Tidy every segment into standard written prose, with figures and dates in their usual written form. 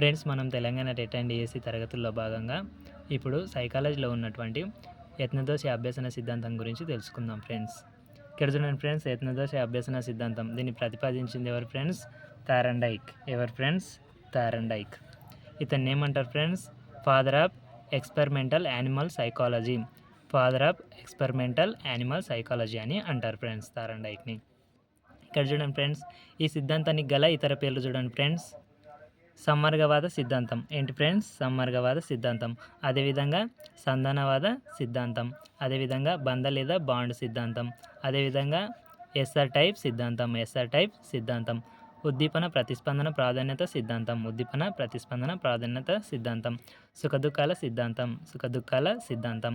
Friends, మనం Telangana TET and DSC తరగతుల్లో భాగంగా ఇప్పుడు సైకాలజీలో ఉన్నటువంటి యత్నదోష అభ్యసన సిద్ధాంతం గురించి తెలుసుకుందాం ఫ్రెండ్స్. ఇక్కడ చూడండి ఫ్రెండ్స్, యత్నదోష అభ్యసన సిద్ధాంతం దీన్ని ప్రతిపాదించింది ఎవరు ఫ్రెండ్స్? థారండైక్. ఎవరు ఫ్రెండ్స్? థారండైక్. ఇతన్ని ఏమంటారు friends? Father of experimental animal psychology. Father of experimental animal psychology అని అంటారు ఫ్రెండ్స్ థారండైక్ని. ఇక్కడ చూడండి ఫ్రెండ్స్, ఈ సిద్ధాంతానికి గల ఇతర పేర్లు చూడండి ఫ్రెండ్స్. సమ్మర్గవాద సిద్ధాంతం. ఏంటి ఫ్రెండ్స్? సమ్మర్గవాద సిద్ధాంతం. అదేవిధంగా సంధానవాద సిద్ధాంతం. అదేవిధంగా బంధ లేదా బాండ్ సిద్ధాంతం. అదేవిధంగా ఎస్ఆర్ టైప్ సిద్ధాంతం. ఎస్ఆర్ టైప్ సిద్ధాంతం. ఉద్దీపన ప్రతిస్పందన ప్రాధాన్యత సిద్ధాంతం. ఉద్దీపన ప్రతిస్పందన ప్రాధాన్యత సిద్ధాంతం. సుఖదుఖాల సిద్ధాంతం. సుఖదుఖాల సిద్ధాంతం.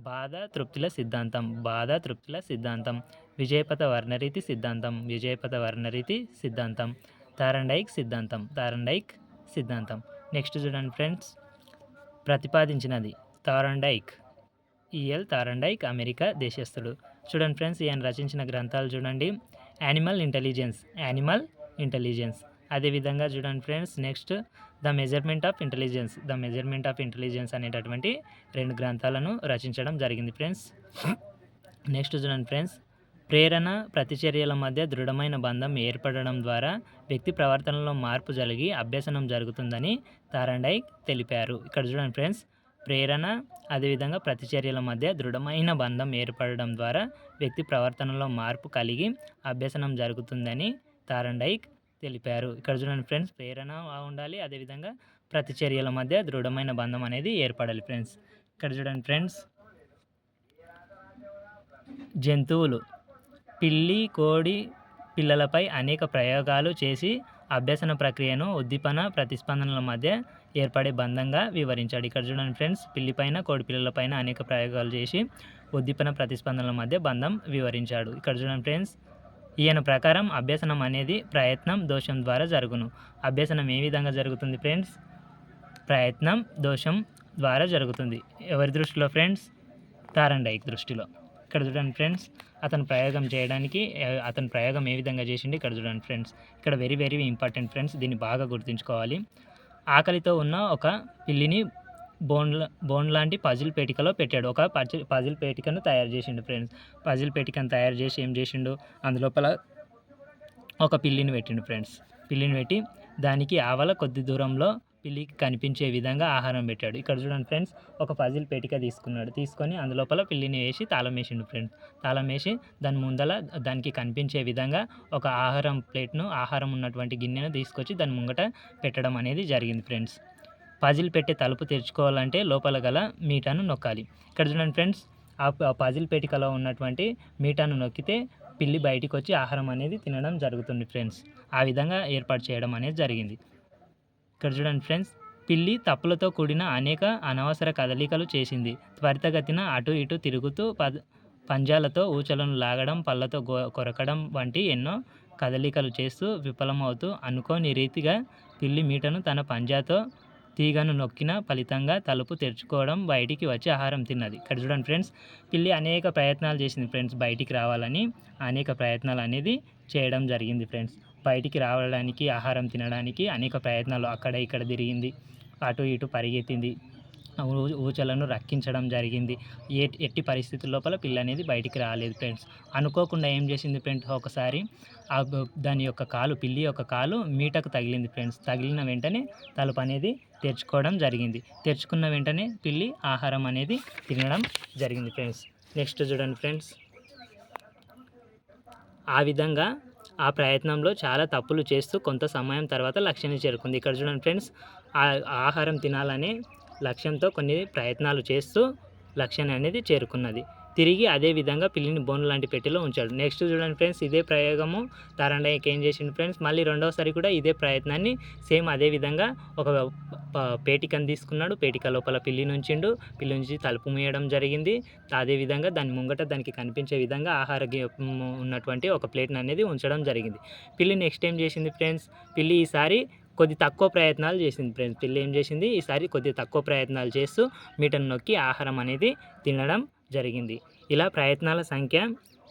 బాధ తృప్తుల సిద్ధాంతం. బాధ తృప్తుల సిద్ధాంతం. విజయపథ వర్ణరీతి సిద్ధాంతం. విజయపథ వర్ణరీతి సిద్ధాంతం. థారండైక్ సిద్ధాంతం. థారండైక్ సిద్ధాంతం. నెక్స్ట్ చూడండి ఫ్రెండ్స్, ప్రతిపాదించినది థారండైక్. ఈఎల్ థారండైక్ అమెరికా దేశస్థుడు. చూడండి ఫ్రెండ్స్, ఈయన రచించిన గ్రంథాలు చూడండి. Animal intelligence. Animal intelligence. అదేవిధంగా చూడండి friends, next the measurement of intelligence. The measurement of intelligence అనేటటువంటి 2 గ్రంథాలను రచించడం జరిగింది ఫ్రెండ్స్. నెక్స్ట్ చూడండి ఫ్రెండ్స్, ప్రేరణ ప్రతిచర్యల మధ్య దృఢమైన బంధం ఏర్పడడం ద్వారా వ్యక్తి ప్రవర్తనలో మార్పు జరిగి అభ్యసనం జరుగుతుందని థారండైక్ తెలిపారు. ఇక్కడ చూడండి ఫ్రెండ్స్, ప్రేరణ అదేవిధంగా ప్రతిచర్యల మధ్య దృఢమైన బంధం ఏర్పడడం ద్వారా వ్యక్తి ప్రవర్తనలో మార్పు కలిగి అభ్యసనం జరుగుతుందని థారండైక్ తెలిపారు. ఇక్కడ చూడండి ఫ్రెండ్స్, ప్రేరణ ఉండాలి, అదేవిధంగా ప్రతిచర్యల మధ్య దృఢమైన బంధం అనేది ఏర్పడాలి ఫ్రెండ్స్. ఇక్కడ చూడండి ఫ్రెండ్స్, జంతువులు పిల్లి కోడి పిల్లలపై అనేక ప్రయోగాలు చేసి అభ్యసన ప్రక్రియను ఉద్దీపన ప్రతిస్పందనల మధ్య ఏర్పడే బంధంగా వివరించాడు. ఇక్కడ చూడండి ఫ్రెండ్స్, పిల్లిపైన కోడి పిల్లలపైన అనేక ప్రయోగాలు చేసి ఉద్దీపన ప్రతిస్పందనల మధ్య బంధం వివరించాడు. ఇక్కడ చూడండి ఫ్రెండ్స్, ఈయన ప్రకారం అభ్యసనం అనేది ప్రయత్నం దోషం ద్వారా జరుగును. అభ్యసనం ఏ విధంగా జరుగుతుంది ఫ్రెండ్స్? ప్రయత్నం దోషం ద్వారా జరుగుతుంది. ఎవరి దృష్టిలో ఫ్రెండ్స్? థారండైక్ దృష్టిలో. ఇక్కడ చూడండి ఫ్రెండ్స్, అతను ప్రయోగం ఏ విధంగా చేసిండు ఇక్కడ చూడండి ఫ్రెండ్స్. ఇక్కడ వెరీ వెరీ ఇంపార్టెంట్ ఫ్రెండ్స్, దీన్ని బాగా గుర్తుంచుకోవాలి. ఆకలితో ఉన్న ఒక పిల్లిని బోన్ లాంటి పజిల్ పేటికలో పెట్టాడు. ఒక పజిల్ పేటికను తయారు చేసిండు ఫ్రెండ్స్. పజిల్ పేటికను తయారు చేసి ఏం చేసిండు? అందులోపల ఒక పిల్లిని పెట్టిండు ఫ్రెండ్స్. పిల్లిని పెట్టి దానికి ఆవల కొద్ది దూరంలో పిల్లికి కనిపించే విధంగా ఆహారం పెట్టాడు. ఇక్కడ చూడండి ఫ్రెండ్స్, ఒక పజిల్ పేటిక తీసుకొని అందులోపల పిల్లిని వేసి తాళం వేసిండు ఫ్రెండ్స్. తాళం వేసి దాని ముందల దానికి కనిపించే విధంగా ఒక ఆహారం ఉన్నటువంటి గిన్నెను తీసుకొచ్చి దాని ముంగట పెట్టడం అనేది జరిగింది ఫ్రెండ్స్. పజిల్ పెట్టే తలుపు తెరుచుకోవాలంటే లోపల గల మీటాను నొక్కాలి. ఇక్కడ చూడండి ఫ్రెండ్స్, ఆ పజిల్ పేటికలో ఉన్నటువంటి మీటాను నొక్కితే పిల్లి బయటికి వచ్చి ఆహారం అనేది తినడం జరుగుతుంది ఫ్రెండ్స్. ఆ విధంగా ఏర్పాటు చేయడం అనేది జరిగింది. ఇక్కడ చూడండి ఫ్రెండ్స్, పిల్లి తప్పులతో కూడిన అనేక అనవసర కదలికలు చేసింది. త్వరితగతిన అటు ఇటు తిరుగుతూ పంజాలతో ఊచలను లాగడం, పళ్ళతో కొరకడం వంటి ఎన్నో కదలికలు చేస్తూ విఫలమవుతూ అనుకోని రీతిగా పిల్లి మీటను తన పంజాతో తీగను నొక్కిన ఫలితంగా తలుపు తెరుచుకోవడం, బయటికి వచ్చి ఆహారం తిన్నది. ఇక్కడ చూడండి ఫ్రెండ్స్, పిల్లి అనేక ప్రయత్నాలు చేసింది ఫ్రెండ్స్. బయటికి రావాలని అనేక ప్రయత్నాలు అనేది చేయడం జరిగింది ఫ్రెండ్స్. బయటికి రావడానికి, ఆహారం తినడానికి అనేక ప్రయత్నాలు అక్కడ ఇక్కడ తిరిగింది, అటు ఇటు పరిగెత్తింది, ఊచలను రక్కించడం జరిగింది. ఎట్టి పరిస్థితుల లోపల పిల్ల అనేది బయటికి రాలేదు ఫ్రెండ్స్. అనుకోకుండా ఏం చేసింది ఫ్రెండ్స్, ఒకసారి పిల్లి యొక్క కాలు మీటకు తగిలింది ఫ్రెండ్స్. తగిలిన వెంటనే తలుపు అనేది తెరుచుకోవడం జరిగింది. తెరుచుకున్న వెంటనే పిల్లి ఆహారం అనేది తినడం జరిగింది ఫ్రెండ్స్. నెక్స్ట్ చూడండి ఫ్రెండ్స్, ఆ విధంగా ఆ ప్రయత్నంలో చాలా తప్పులు చేస్తూ కొంత సమయం తర్వాత లక్ష్యాన్ని చేరుకుంది. ఇక్కడ చూడండి ఫ్రెండ్స్, ఆహారం తినాలనే లక్ష్యంతో కొన్ని ప్రయత్నాలు చేస్తూ లక్ష్యాన్ని అనేది చేరుకున్నది. తిరిగి అదే విధంగా పిల్లిని బోన్ లాంటి పెట్టెలో ఉంచాడు. నెక్స్ట్ చూడండి ఫ్రెండ్స్, ఇదే ప్రయోగము థారండైక్ ఏం చేసిండు ఫ్రెండ్స్, మళ్ళీ రెండవసారి కూడా ఇదే ప్రయత్నాన్ని సేమ్ అదే విధంగా ఒక పేటికను తీసుకున్నాడు. పేటిక లోపల పిల్లిని ఉంచిండు. పిల్లి నుంచి తలుపు మూయడం జరిగింది. అదేవిధంగా దాని ముంగట దానికి కనిపించే విధంగా ఉన్నటువంటి ఒక ప్లేట్ని అనేది ఉంచడం జరిగింది. పిల్లి నెక్స్ట్ ఏం చేసింది ఫ్రెండ్స్, పిల్లి ఈసారి కొద్ది తక్కువ ప్రయత్నాలు చేసింది ఫ్రెండ్స్. పిల్లి ఏం చేసింది, ఈసారి కొద్ది తక్కువ ప్రయత్నాలు చేస్తూ మీటను నొక్కి ఆహారం అనేది తినడం జరిగింది. ఇలా ప్రయత్నాల సంఖ్య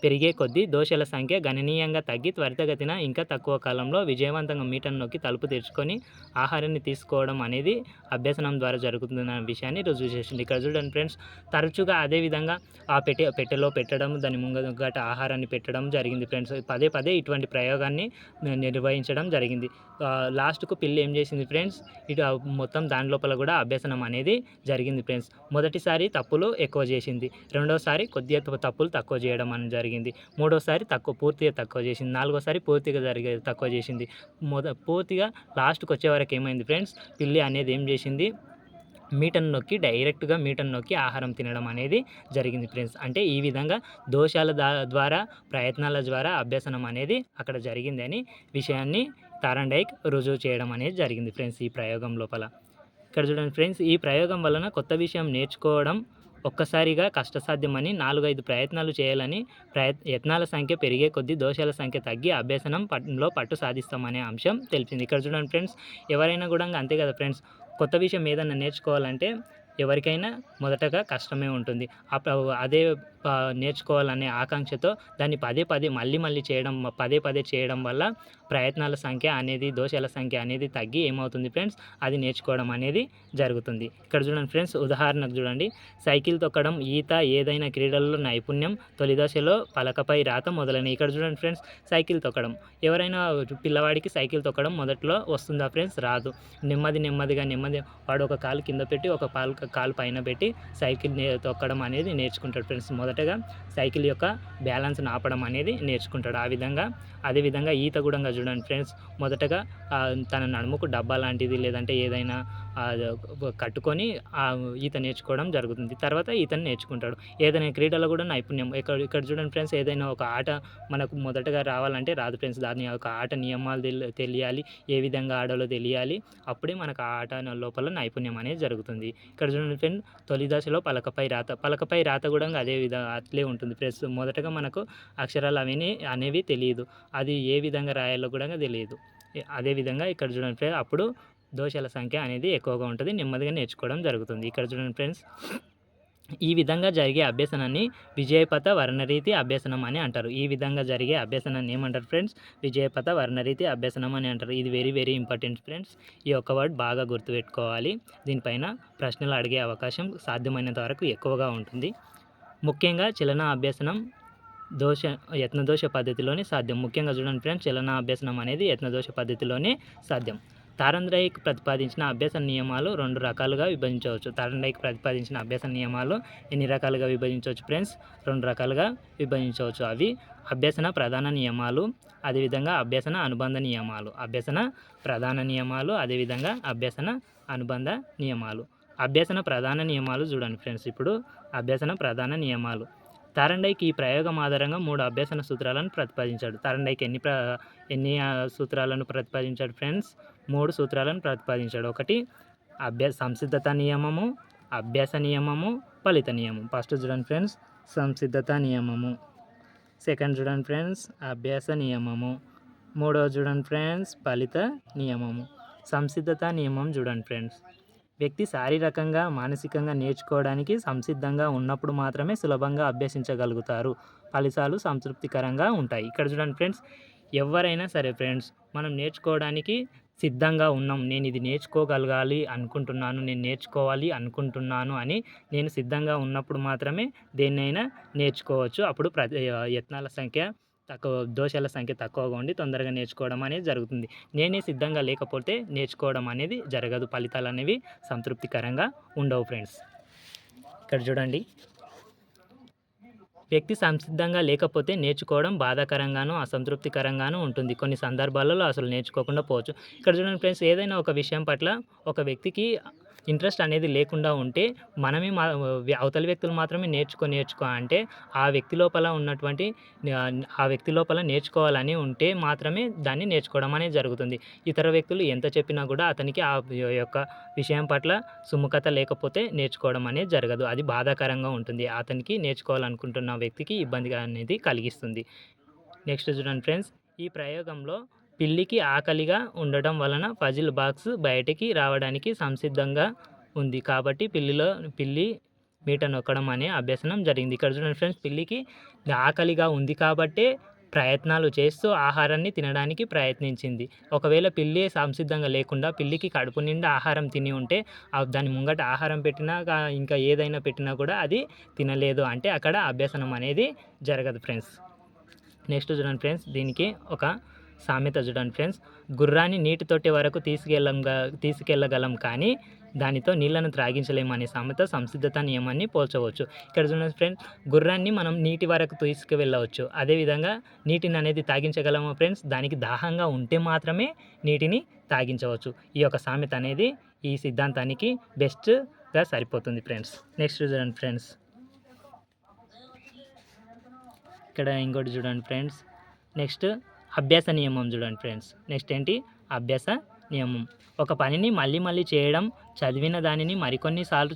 పెరిగే కొద్దీ దోషాల సంఖ్య గణనీయంగా తగ్గి త్వరితగతిన ఇంకా తక్కువ కాలంలో విజయవంతంగా మీటను నొక్కి తలుపు తెరుచుకొని ఆహారాన్ని తీసుకోవడం అనేది అభ్యసనం ద్వారా జరుగుతుందన్న విషయాన్ని రుజువు చేసింది. ఇక్కడ చూడండి ఫ్రెండ్స్, తరచుగా అదేవిధంగా ఆ పెట్టెలో పెట్టడం, దాని ముంగట ఆహారాన్ని పెట్టడం జరిగింది ఫ్రెండ్స్. పదే పదే ఇటువంటి ప్రయోగాన్ని నిర్వహించడం జరిగింది. లాస్ట్కు పిల్లి ఏం చేసింది ఫ్రెండ్స్, ఇటు మొత్తం దాని లోపల కూడా అభ్యసనం అనేది జరిగింది ఫ్రెండ్స్. మొదటిసారి తప్పులు ఎక్కువ చేసింది, రెండోసారి కొద్దిగా తప్పులు తక్కువ చేయడం అనేది జరిగింది, మూడోసారి పూర్తిగా తక్కువ చేసింది, నాలుగోసారి పూర్తిగా తక్కువ చేసింది. పూర్తిగా లాస్ట్కి వచ్చే వరకు ఏమైంది ఫ్రెండ్స్, పిల్లి అనేది ఏం చేసింది, మీటను నొక్కి డైరెక్ట్గా మీటను నొక్కి ఆహారం తినడం అనేది జరిగింది ఫ్రెండ్స్. అంటే ఈ విధంగా దోషాల ద్వారా ప్రయత్నాల ద్వారా అభ్యసనం అనేది అక్కడ జరిగింది అని విషయాన్ని థార్న్డైక్ రుజువు చేయడం అనేది జరిగింది ఫ్రెండ్స్ ఈ ప్రయోగం లోపల. ఇక్కడ చూడండి ఫ్రెండ్స్, ఈ ప్రయోగం వలన కొత్త విషయం నేర్చుకోవడం ఒక్కసారిగా కష్టసాధ్యమని 4-5 ప్రయత్నాలు చేయాలని, యత్నాల సంఖ్య పెరిగే కొద్దీ దోషాల సంఖ్య తగ్గి అభ్యసనంలో పట్టు సాధిస్తామనే అంశం తెలిపింది. ఇక్కడ చూడండి ఫ్రెండ్స్, ఎవరైనా కూడా అంతే కదా ఫ్రెండ్స్, కొత్త విషయం ఏదైనా నేర్చుకోవాలంటే ఎవరికైనా మొదటగా కష్టమే ఉంటుంది. అదే నేర్చుకోవాలనే ఆకాంక్షతో దాన్ని మళ్ళీ చేయడం వల్ల ప్రయత్నాల సంఖ్య అనేది, దోషాల సంఖ్య అనేది తగ్గి ఏమవుతుంది ఫ్రెండ్స్, అది నేర్చుకోవడం అనేది జరుగుతుంది. ఇక్కడ చూడండి ఫ్రెండ్స్, ఉదాహరణకు చూడండి, సైకిల్ తొక్కడం, ఈత, ఏదైనా క్రీడల్లో నైపుణ్యం, తొలి దశలో పలకపై రాత మొదలైనవి. ఇక్కడ చూడండి ఫ్రెండ్స్, సైకిల్ తొక్కడం, ఎవరైనా పిల్లవాడికి సైకిల్ తొక్కడం మొదట్లో వస్తుందా ఫ్రెండ్స్, రాదు. నెమ్మదిగా వాడు ఒక కాలు కింద పెట్టి ఒక కాలు పైన పెట్టి సైకిల్ తొక్కడం అనేది నేర్చుకుంటాడు ఫ్రెండ్స్. మొదటగా సైకిల్ యొక్క బ్యాలెన్స్ని ఆపడం అనేది నేర్చుకుంటాడు. అదేవిధంగా ఈత కూడా చూడండి ఫ్రెండ్స్, మొదటగా తన నడుముకు డబ్బా లాంటిది లేదంటే ఏదైనా కట్టుకొని ఈత నేర్చుకోవడం జరుగుతుంది. తర్వాత ఈతను నేర్చుకుంటాడు. ఏదైనా క్రీడలో కూడా నైపుణ్యం, ఇక్కడ చూడండి ఫ్రెండ్స్, ఏదైనా ఒక ఆట మనకు మొదటగా రావాలంటే రాదు ఫ్రెండ్స్, దాని యొక్క ఆట నియమాలు తెలియాలి, ఏ విధంగా ఆడాలో తెలియాలి, అప్పుడే మనకు ఆ ఆట లోపల నైపుణ్యం అనేది జరుగుతుంది. ఇక్కడ చూడండి ఫ్రెండ్స్, తొలి దశలో పలకపై రాత కూడా అట్లే ఉంటుంది ఫ్రెండ్స్. మొదటగా మనకు అక్షరాలు అనేవి తెలియదు, అది ఏ విధంగా రాయాలో కూడా తెలియదు. అదేవిధంగా ఇక్కడ చూడండి ఫ్రెండ్స్, అప్పుడు దోషాల సంఖ్య అనేది ఎక్కువగా ఉంటుంది, నెమ్మదిగా నేర్చుకోవడం జరుగుతుంది. ఇక్కడ చూడండి ఫ్రెండ్స్, ఈ విధంగా జరిగే అభ్యసనాన్ని విజయపథ వర్ణరీతి అభ్యసనం అని అంటారు. ఈ విధంగా జరిగే అభ్యసనాన్ని ఏమంటారు ఫ్రెండ్స్, విజయపథ వర్ణరీతి అభ్యసనం అని అంటారు. ఇది వెరీ ఇంపార్టెంట్ ఫ్రెండ్స్. ఈ ఒక్క వర్డ్ బాగా గుర్తుపెట్టుకోవాలి. దీనిపైన ప్రశ్నలు అడిగే అవకాశం సాధ్యమైనంత వరకు ఎక్కువగా ఉంటుంది. ముఖ్యంగా చలన అభ్యసనం యత్నదోష పద్ధతిలోనే సాధ్యం. ముఖ్యంగా చూడండి ఫ్రెండ్స్, చలన అభ్యసనం అనేది యత్నదోష పద్ధతిలోనే సాధ్యం. థార్న్డైక్ ప్రతిపాదించిన అభ్యసన నియమాలు 2 రకాలుగా విభజించవచ్చు. థార్న్డైక్ ప్రతిపాదించిన అభ్యసన నియమాలు ఎన్ని రకాలుగా విభజించవచ్చు ఫ్రెండ్స్, 2 రకాలుగా విభజించవచ్చు. అవి అభ్యసన ప్రధాన నియమాలు, అదేవిధంగా అభ్యసన అనుబంధ నియమాలు. అభ్యసన ప్రధాన నియమాలు, అదేవిధంగా అభ్యసన అనుబంధ నియమాలు. అభ్యసన ప్రధాన నియమాలు చూడండి ఫ్రెండ్స్, ఇప్పుడు అభ్యసన ప్రధాన నియమాలు. థార్న్డైక్ ఈ ప్రయోగం ఆధారంగా 3 అభ్యసన సూత్రాలను ప్రతిపాదించాడు. థార్న్డైక్ ఎన్ని సూత్రాలను ప్రతిపాదించాడు ఫ్రెండ్స్, 3 సూత్రాలను ప్రతిపాదించాడు. ఒకటి సంసిద్ధత నియమము, అభ్యాస నియమము, ఫలిత నియమం. ఫస్ట్ చూడండి ఫ్రెండ్స్, సంసిద్ధత నియమము. సెకండ్ చూడండి ఫ్రెండ్స్, అభ్యాస నియమము. మూడవ చూడండి ఫ్రెండ్స్, ఫలిత నియమము. సంసిద్ధత నియమం చూడండి ఫ్రెండ్స్, వ్యక్తి శారీరకంగా, మానసికంగా నేర్చుకోవడానికి సంసిద్ధంగా ఉన్నప్పుడు మాత్రమే సులభంగా అభ్యసించగలుగుతారు, ఫలితాలు సంతృప్తికరంగా ఉంటాయి. ఇక్కడ చూడండి ఫ్రెండ్స్, ఎవరైనా సరే ఫ్రెండ్స్, మనం నేర్చుకోవడానికి సిద్ధంగా ఉన్నాం, నేను ఇది నేర్చుకోగలగాలి అనుకుంటున్నాను, నేను నేర్చుకోవాలి అనుకుంటున్నాను అని నేను సిద్ధంగా ఉన్నప్పుడు మాత్రమే దేన్నైనా నేర్చుకోవచ్చు. అప్పుడు యత్నాల సంఖ్య దోషాల సంఖ్య తక్కువగా ఉండి తొందరగా నేర్చుకోవడం అనేది జరుగుతుంది. నేనే సిద్ధంగా లేకపోతే నేర్చుకోవడం అనేది జరగదు, ఫలితాలు అనేవి సంతృప్తికరంగా ఉండవు ఫ్రెండ్స్. ఇక్కడ చూడండి, వ్యక్తి సంసిద్ధంగా లేకపోతే నేర్చుకోవడం బాధాకరంగాను, అసంతృప్తికరంగాను ఉంటుంది. కొన్ని సందర్భాలలో అసలు నేర్చుకోకుండా పోవచ్చు. ఇక్కడ చూడండి ఫ్రెండ్స్, ఏదైనా ఒక విషయం పట్ల ఒక వ్యక్తికి ఇంట్రెస్ట్ అనేది లేకుండా ఉంటే మనమే అవతలి వ్యక్తులు మాత్రమే నేర్చుకో అంటే ఆ వ్యక్తి లోపల నేర్చుకోవాలని ఉంటే మాత్రమే దాన్ని నేర్చుకోవడం అనేది జరుగుతుంది. ఇతర వ్యక్తులు ఎంత చెప్పినా కూడా అతనికి ఆ యొక్క విషయం పట్ల సుముఖత లేకపోతే నేర్చుకోవడం అనేది జరగదు, అది బాధాకరంగా ఉంటుంది, అతనికి నేర్చుకోవాలనుకుంటున్న వ్యక్తికి ఇబ్బందిగా అనేది కలిగిస్తుంది. నెక్స్ట్ చూడండి ఫ్రెండ్స్, ఈ ప్రయోగంలో పిల్లికి ఆకలిగా ఉండటం వలన పజిల్ బాక్స్ బయటికి రావడానికి సంసిద్ధంగా ఉంది, కాబట్టి పిల్లి మీట నొక్కడం అనే అభ్యసనం జరిగింది. ఇక్కడ చూడండి ఫ్రెండ్స్, పిల్లికి ఆకలిగా ఉంది కాబట్టే ప్రయత్నాలు చేస్తూ ఆహారాన్ని తినడానికి ప్రయత్నించింది. ఒకవేళ పిల్లి సంసిద్ధంగా లేకుండా పిల్లికి కడుపు నిండా ఆహారం తిని ఉంటే దాని ముంగట ఆహారం పెట్టినా ఇంకా ఏదైనా పెట్టినా కూడా అది తినలేదు అంటే అక్కడ అభ్యసనం అనేది జరగదు ఫ్రెండ్స్. నెక్స్ట్ చూడండి ఫ్రెండ్స్, దీనికి ఒక సామెత చూడండి ఫ్రెండ్స్, గుర్రాన్ని నీటి తొట్టె వరకు తీసుకెళ్ళగలం కానీ దానితో నీళ్లను త్రాగించలేము అనే సామెత సంసిద్ధత నియమాన్ని పోల్చవచ్చు. ఇక్కడ చూడండి ఫ్రెండ్స్, గుర్రాన్ని మనం నీటి వరకు తీసుకువెళ్ళవచ్చు, అదేవిధంగా నీటిని అనేది తాగించగలము ఫ్రెండ్స్, దానికి దాహంగా ఉంటే మాత్రమే నీటిని తాగించవచ్చు. ఈ యొక్క సామెత అనేది ఈ సిద్ధాంతానికి బెస్ట్గా సరిపోతుంది ఫ్రెండ్స్. నెక్స్ట్ చూడండి ఫ్రెండ్స్, ఇక్కడ ఇంకోటి చూడండి ఫ్రెండ్స్, నెక్స్ట్ అభ్యాస నియమం చూడండి ఫ్రెండ్స్. నెక్స్ట్ ఏంటి? అభ్యాస నియమం. ఒక పనిని మళ్ళీ మళ్ళీ చేయడం, చదివిన దానిని మరికొన్నిసార్లు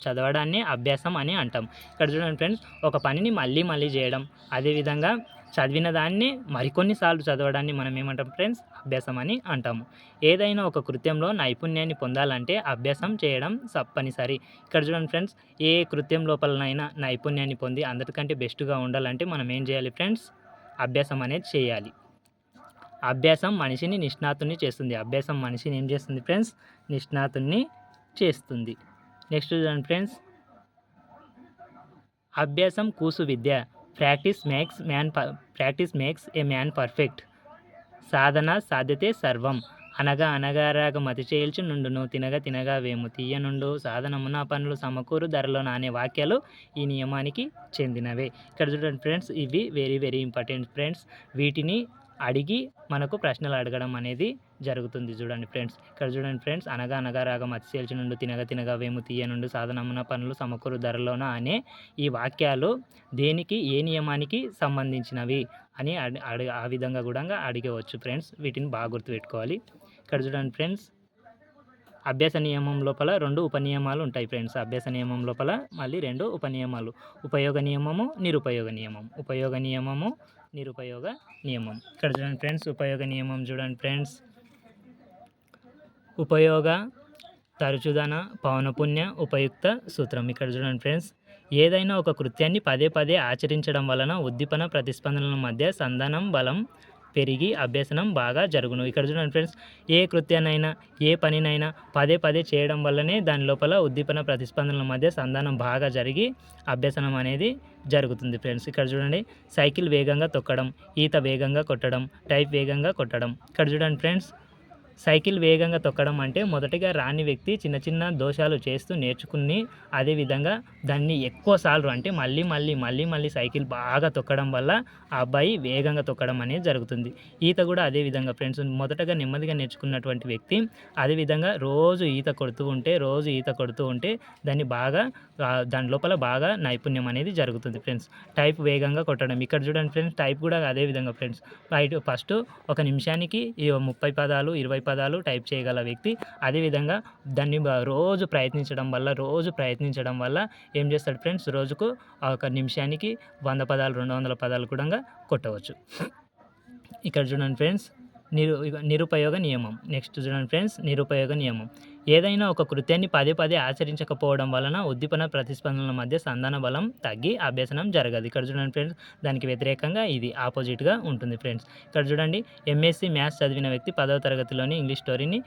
చదవడాన్ని అభ్యాసం అని అంటాం. ఇక్కడ చూడండి ఫ్రెండ్స్, ఒక పనిని మళ్ళీ మళ్ళీ చేయడం, అదేవిధంగా చదివిన దాన్ని మరికొన్నిసార్లు చదవడాన్ని మనం ఏమంటాం ఫ్రెండ్స్? అభ్యాసం అని అంటాము. ఏదైనా ఒక కృత్యంలో నైపుణ్యాన్ని పొందాలంటే అభ్యాసం చేయడం తప్పనిసరి. ఇక్కడ చూడండి ఫ్రెండ్స్, ఏ కృత్యం లోపలనైనా నైపుణ్యాన్ని పొంది అందరికంటే బెస్ట్గా ఉండాలంటే మనం ఏం చేయాలి ఫ్రెండ్స్? అభ్యాసం అనేది చేయాలి. అభ్యాసం మనిషిని నిష్ణాతుని చేస్తుంది. అభ్యాసం మనిషిని ఏం చేస్తుంది ఫ్రెండ్స్? నిష్ణాతుని చేస్తుంది. నెక్స్ట్ చూడండి ఫ్రెండ్స్, అభ్యాసం కూసు విద్య. Practice makes a man perfect. సాధన సాధ్యతే సర్వం. అనగా అనగారాగ మతి చేల్చి నుండును, తినగా తినగా వేము తీయనుండు, సాధనమున పనులు సమకూరు ధరలో అనే వాక్యాలు ఈ నియమానికి చెందినవే. ఇక్కడ చూడండి ఫ్రెండ్స్, ఇవి వెరీ వెరీ ఇంపార్టెంట్ ఫ్రెండ్స్. వీటిని అడిగి మనకు ప్రశ్నలు అడగడం అనేది జరుగుతుంది. చూడండి ఫ్రెండ్స్, ఇక్కడ చూడండి ఫ్రెండ్స్, అనగా అనగా రాగ మత్స్యేల్చి నుండి తినగా తినగా వేము తీయ నుండి సాధనమున పనులు సమకూరు ధరలోన అనే ఈ వాక్యాలు దేనికి, ఏ నియమానికి సంబంధించినవి అని ఆ విధంగా కూడా అడిగవచ్చు ఫ్రెండ్స్. వీటిని బాగా గుర్తుపెట్టుకోవాలి. ఇక్కడ చూడండి ఫ్రెండ్స్, అభ్యాస నియమం లోపల 2 ఉపనియమాలు ఉంటాయి ఫ్రెండ్స్. అభ్యాస నియమం లోపల మళ్ళీ 2 ఉపనియమాలు, ఉపయోగ నియమము, నిరుపయోగ నియమం. ఉపయోగ నియమము, నిరుపయోగ నియమం. ఇక్కడ చూడండి ఫ్రెండ్స్, ఉపయోగ నియమం చూడండి ఫ్రెండ్స్, ఉపయోగ తరచుదన పౌనపుణ్య ఉపయుక్త సూత్రం. ఇక్కడ చూడండి ఫ్రెండ్స్, ఏదైనా ఒక కృత్యాన్ని పదే పదే ఆచరించడం వలన ఉద్దీపన ప్రతిస్పందనల మధ్య సంధానం బలం పెరిగి అభ్యసనం బాగా జరుగును. ఇక్కడ చూడండి ఫ్రెండ్స్, ఏ కృత్యానైనా ఏ పనినైనా పదే పదే చేయడం వల్లనే దాని లోపల ఉద్దీపన ప్రతిస్పందనల మధ్య సంధానం బాగా జరిగి అభ్యసనం అనేది జరుగుతుంది ఫ్రెండ్స్. ఇక్కడ చూడండి, సైకిల్ వేగంగా తొక్కడం, ఈత వేగంగా కొట్టడం, టైప్ వేగంగా కొట్టడం. ఇక్కడ చూడండి ఫ్రెండ్స్, సైకిల్ వేగంగా తొక్కడం అంటే మొదటిగా రాని వ్యక్తి చిన్న చిన్న దోషాలు చేస్తూ నేర్చుకుని అదేవిధంగా దాన్ని ఎక్కువ సార్లు అంటే మళ్ళీ సైకిల్ బాగా తొక్కడం వల్ల ఆ అబ్బాయి వేగంగా తొక్కడం అనేది జరుగుతుంది. ఈత కూడా అదేవిధంగా ఫ్రెండ్స్, మొదటగా నెమ్మదిగా నేర్చుకున్నటువంటి వ్యక్తి అదేవిధంగా రోజు ఈత కొడుతూ ఉంటే దాని లోపల బాగా నైపుణ్యం అనేది జరుగుతుంది ఫ్రెండ్స్. టైప్ వేగంగా కొట్టడం. ఇక్కడ చూడండి ఫ్రెండ్స్, టైప్ కూడా అదేవిధంగా ఫ్రెండ్స్, ఫస్ట్ 1 నిమిషానికి 30 పదాలు 20 పదాలు టైప్ చేయగల వ్యక్తి అదేవిధంగా దాన్ని రోజు ప్రయత్నించడం వల్ల ఏం చేస్తాడు ఫ్రెండ్స్? రోజుకు 1 నిమిషానికి 100 పదాలు 200 పదాలు కూడా కొట్టవచ్చు. ఇక్కడ చూడండి ఫ్రెండ్స్, నిరుపయోగ నియమం. నెక్స్ట్ చూడండి ఫ్రెండ్స్, నిరుపయోగ నియమం. ఏదైనా ఒక కృత్యాన్ని పదే పదే ఆచరించకపోవడం వలన ఉద్దీపన ప్రతిస్పందనల మధ్య సంధాన బలం తగ్గి అభ్యసనం జరగదు. ఇక్కడ చూడండి ఫ్రెండ్స్, దానికి వ్యతిరేకంగా ఇది ఆపోజిట్గా ఉంటుంది ఫ్రెండ్స్. ఇక్కడ చూడండి, ఎంఎస్సి మ్యాథ్స్ చదివిన వ్యక్తి 10వ తరగతిలోని ఇంగ్లీష్ స్టోరీని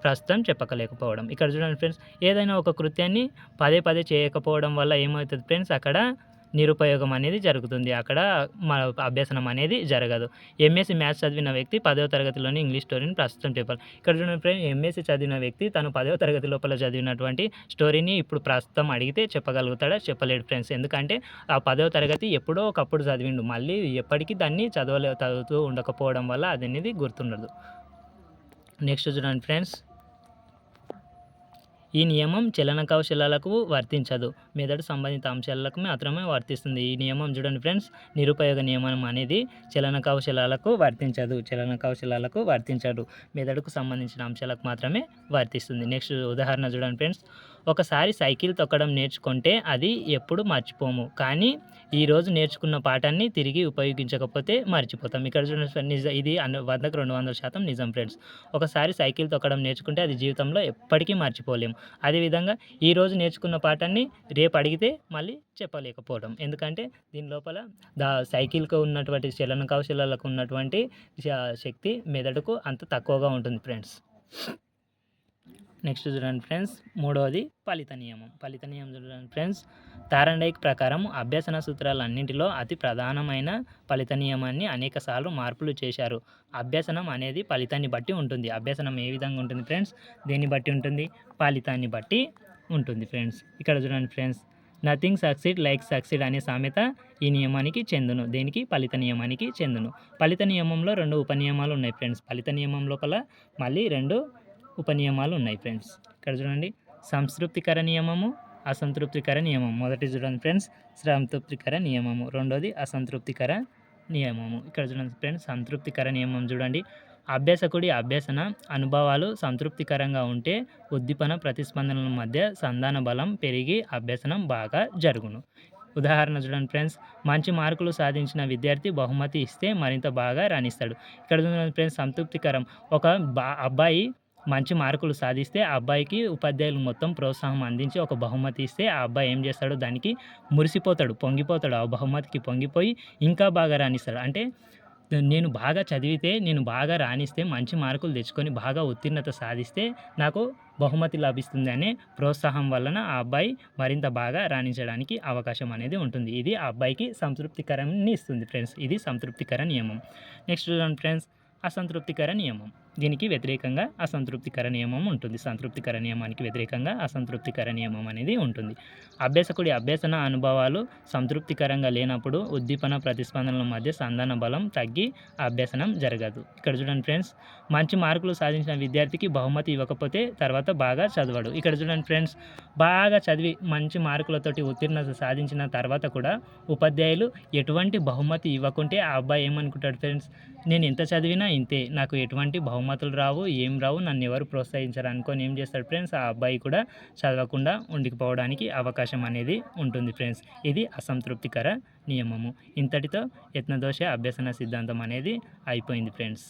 ప్రస్తుతం చెప్పలేకపోవడం. ఇక్కడ చూడండి ఫ్రెండ్స్, ఏదైనా ఒక కృత్యాన్ని పదే పదే చేయకపోవడం వల్ల ఏమవుతుంది ఫ్రెండ్స్? అక్కడ నిరుపయోగం అనేది జరుగుతుంది, అక్కడ మన అభ్యసనం అనేది జరగదు. ఎంఎస్సి మ్యాథ్స్ చదివిన వ్యక్తి 10వ తరగతిలోని ఇంగ్లీష్ స్టోరీని ప్రస్తుతం చెప్పాలి. ఇక్కడ చూడండి ఫ్రెండ్స్, ఎంఎస్సి చదివిన వ్యక్తి తను 10వ తరగతి లోపల చదివినటువంటి స్టోరీని ఇప్పుడు ప్రస్తుతం అడిగితే చెప్పగలుగుతాడా? చెప్పలేడు ఫ్రెండ్స్. ఎందుకంటే ఆ 10వ తరగతి ఎప్పుడో ఒకప్పుడు చదివిండు, మళ్ళీ ఎప్పటికీ దాన్ని చదువుతూ ఉండకపోవడం వల్ల అది అనేది గుర్తుండదు. నెక్స్ట్ చూడండి ఫ్రెండ్స్, ఈ నియమం చలన కౌశలాలకు వర్తించదు, మెదడు సంబంధిత అంశాలకు మాత్రమే వర్తిస్తుంది. ఈ నియమం చూడండి ఫ్రెండ్స్, నిరుపయోగ నియమం అనేది చలన కౌశలాలకు వర్తించదు, మెదడుకు సంబంధించిన అంశాలకు మాత్రమే వర్తిస్తుంది. నెక్స్ట్ ఉదాహరణ చూడండి ఫ్రెండ్స్, ఒకసారి సైకిల్ తొక్కడం నేర్చుకుంటే అది ఎప్పుడు మర్చిపోము, కానీ ఈరోజు నేర్చుకున్న పాఠాన్ని తిరిగి ఉపయోగించకపోతే మర్చిపోతాం. ఇక్కడ చూడండి, ఇది 100కు 200% నిజం ఫ్రెండ్స్. ఒకసారి సైకిల్ తొక్కడం నేర్చుకుంటే అది జీవితంలో ఎప్పటికీ మర్చిపోలేము. అదేవిధంగా ఈరోజు నేర్చుకున్న పాఠాన్ని రేపు అడిగితే మళ్ళీ చెప్పలేకపోవడం. ఎందుకంటే దీని లోపల సైకిల్‌కు ఉన్నటువంటి చలన కౌశలాలకు ఉన్నటువంటి శక్తి మెదడుకు అంత తక్కువగా ఉంటుంది ఫ్రెండ్స్. నెక్స్ట్ చూడండి ఫ్రెండ్స్, మూడవది ఫలిత నియమం. ఫలిత నియమం చూడండి ఫ్రెండ్స్, థారండైక్ ప్రకారం అభ్యసన సూత్రాలన్నింటిలో అతి ప్రధానమైన ఫలిత నియమాన్ని అనేకసార్లు మార్పులు చేశారు. అభ్యసనం అనేది ఫలితాన్ని బట్టి ఉంటుంది. అభ్యసనం ఏ విధంగా ఉంటుంది ఫ్రెండ్స్? దేన్ని బట్టి ఉంటుంది? ఫలితాన్ని బట్టి ఉంటుంది ఫ్రెండ్స్. ఇక్కడ చూడండి friends, nothing succeed like succeed అనే సామెత ఈ నియమానికి చెందును. దేనికి? ఫలిత నియమానికి చెందును. ఫలిత నియమంలో 2 ఉపనియమాలు ఉన్నాయి ఫ్రెండ్స్. ఫలిత నియమం లోపల మళ్ళీ 2 ఉపనియమాలు ఉన్నాయి ఫ్రెండ్స్. ఇక్కడ చూడండి, సంతృప్తికర నియమము, అసంతృప్తికర నియమం. మొదటి చూడండి ఫ్రెండ్స్, సంతృప్తికర నియమము. రెండోది అసంతృప్తికర నియమము. ఇక్కడ చూడండి ఫ్రెండ్స్, సంతృప్తికర నియమం చూడండి, అభ్యాసకుడి అభ్యసన అనుభవాలు సంతృప్తికరంగా ఉంటే ఉద్దీపన ప్రతిస్పందనల మధ్య సంధాన బలం పెరిగి అభ్యసనం బాగా జరుగును. ఉదాహరణ చూడండి ఫ్రెండ్స్, మంచి మార్కులు సాధించిన విద్యార్థి బహుమతి ఇస్తే మరింత బాగా రాణిస్తాడు. ఇక్కడ చూడండి ఫ్రెండ్స్, సంతృప్తికరం. ఒక అబ్బాయి మంచి మార్కులు సాధిస్తే ఆ అబ్బాయికి ఉపాధ్యాయులు మొత్తం ప్రోత్సాహం అందించి ఒక బహుమతి ఇస్తే ఆ అబ్బాయి ఏం చేస్తాడు? దానికి మురిసిపోతాడు, పొంగిపోతాడు. ఆ బహుమతికి పొంగిపోయి ఇంకా బాగా రాణిస్తాడు. అంటే నేను బాగా చదివితే, నేను బాగా రాణిస్తే, మంచి మార్కులు తెచ్చుకొని బాగా ఉత్తీర్ణత సాధిస్తే నాకు బహుమతి లభిస్తుంది అనే ప్రోత్సాహం వలన ఆ అబ్బాయి మరింత బాగా రాణించడానికి అవకాశం అనేది ఉంటుంది. ఇది ఆ అబ్బాయికి సంతృప్తికరాన్ని ఇస్తుంది ఫ్రెండ్స్. ఇది సంతృప్తికర నియమం. నెక్స్ట్ చూడండి ఫ్రెండ్స్, అసంతృప్తికర నియమం. దీనికి వ్యతిరేకంగా అసంతృప్తికర నియమం ఉంటుంది. సంతృప్తికర నియమానికి వ్యతిరేకంగా అసంతృప్తికర నియమం అనేది ఉంటుంది. అభ్యాసకుడి అభ్యసన అనుభవాలు సంతృప్తికరంగా లేనప్పుడు ఉద్దీపన ప్రతిస్పందనల మధ్య సంధాన బలం తగ్గి అభ్యసనం జరగదు. ఇక్కడ చూడండి ఫ్రెండ్స్, మంచి మార్కులు సాధించిన విద్యార్థికి బహుమతి ఇవ్వకపోతే తర్వాత బాగా చదవడు. ఇక్కడ చూడండి ఫ్రెండ్స్, బాగా చదివి మంచి మార్కులతోటి ఉత్తీర్ణత సాధించిన తర్వాత కూడా ఉపాధ్యాయులు ఎటువంటి బహుమతి ఇవ్వకుంటే ఆ అబ్బాయి ఏమనుకుంటాడు ఫ్రెండ్స్? నేను ఎంత చదివినా ఇంతే, నాకు ఎటువంటి బహుమతులు రావు, ఏం రావు, నన్ను ఎవరు ప్రోత్సహించరు అనుకొని ఏం చేస్తాడు ఫ్రెండ్స్? ఆ అబ్బాయి కూడా చదవకుండా ఉండిపోవడానికి అవకాశం అనేది ఉంటుంది ఫ్రెండ్స్. ఇది అసంతృప్తికర నియమము. ఇంతటితో యత్నదోష అభ్యసన సిద్ధాంతం అనేది అయిపోయింది ఫ్రెండ్స్.